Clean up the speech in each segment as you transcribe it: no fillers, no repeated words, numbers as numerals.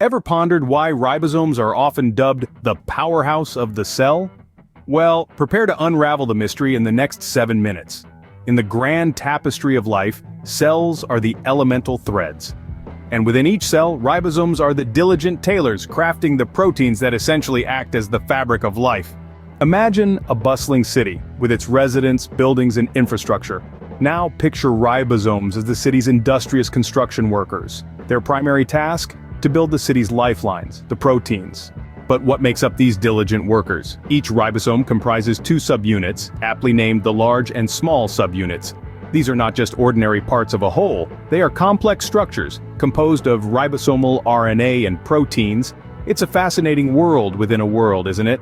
Ever pondered why ribosomes are often dubbed the powerhouse of the cell? Well, prepare to unravel the mystery in the next 7 minutes. In the grand tapestry of life, cells are the elemental threads. And within each cell, ribosomes are the diligent tailors crafting the proteins that essentially act as the fabric of life. Imagine a bustling city, with its residents, buildings, and infrastructure. Now picture ribosomes as the city's industrious construction workers. Their primary task? To build the city's lifelines, the proteins. But what makes up these diligent workers? Each ribosome comprises 2 subunits, aptly named the large and small subunits. These are not just ordinary parts of a whole, they are complex structures, composed of ribosomal RNA and proteins. It's a fascinating world within a world, isn't it?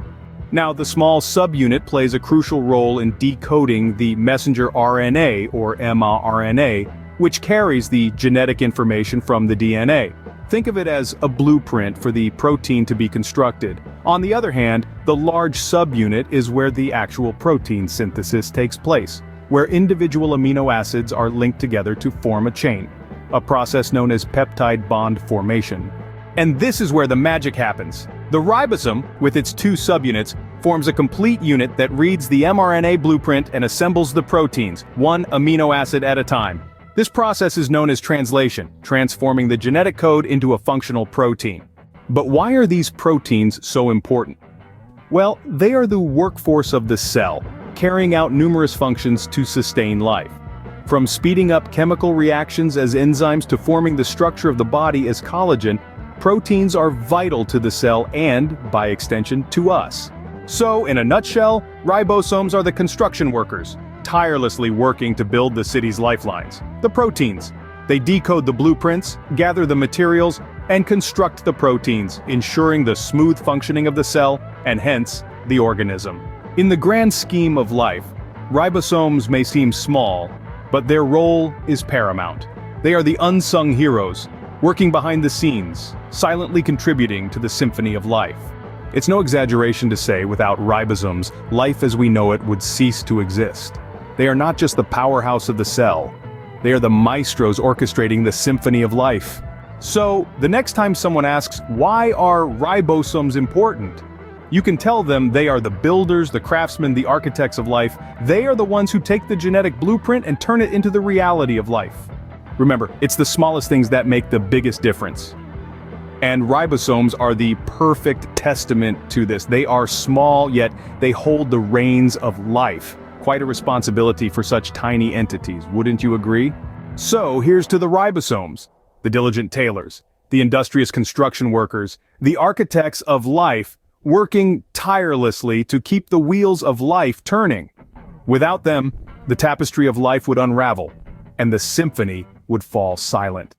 Now, the small subunit plays a crucial role in decoding the messenger RNA, or mRNA, which carries the genetic information from the DNA. Think of it as a blueprint for the protein to be constructed. On the other hand, the large subunit is where the actual protein synthesis takes place, where individual amino acids are linked together to form a chain, a process known as peptide bond formation. And this is where the magic happens. The ribosome, with its 2 subunits, forms a complete unit that reads the mRNA blueprint and assembles the proteins, one amino acid at a time. This process is known as translation, transforming the genetic code into a functional protein. But why are these proteins so important? Well, they are the workforce of the cell, carrying out numerous functions to sustain life. From speeding up chemical reactions as enzymes to forming the structure of the body as collagen, proteins are vital to the cell and, by extension, to us. So, in a nutshell, ribosomes are the construction workers, tirelessly working to build the city's lifelines, the proteins. They decode the blueprints, gather the materials, and construct the proteins, ensuring the smooth functioning of the cell, and hence, the organism. In the grand scheme of life, ribosomes may seem small, but their role is paramount. They are the unsung heroes, working behind the scenes, silently contributing to the symphony of life. It's no exaggeration to say without ribosomes, life as we know it would cease to exist. They are not just the powerhouse of the cell. They are the maestros orchestrating the symphony of life. So, the next time someone asks, why are ribosomes important? You can tell them they are the builders, the craftsmen, the architects of life. They are the ones who take the genetic blueprint and turn it into the reality of life. Remember, it's the smallest things that make the biggest difference. And ribosomes are the perfect testament to this. They are small, yet they hold the reins of life. Quite a responsibility for such tiny entities, wouldn't you agree? So here's to the ribosomes, the diligent tailors, the industrious construction workers, the architects of life, working tirelessly to keep the wheels of life turning. Without them, the tapestry of life would unravel, and the symphony would fall silent.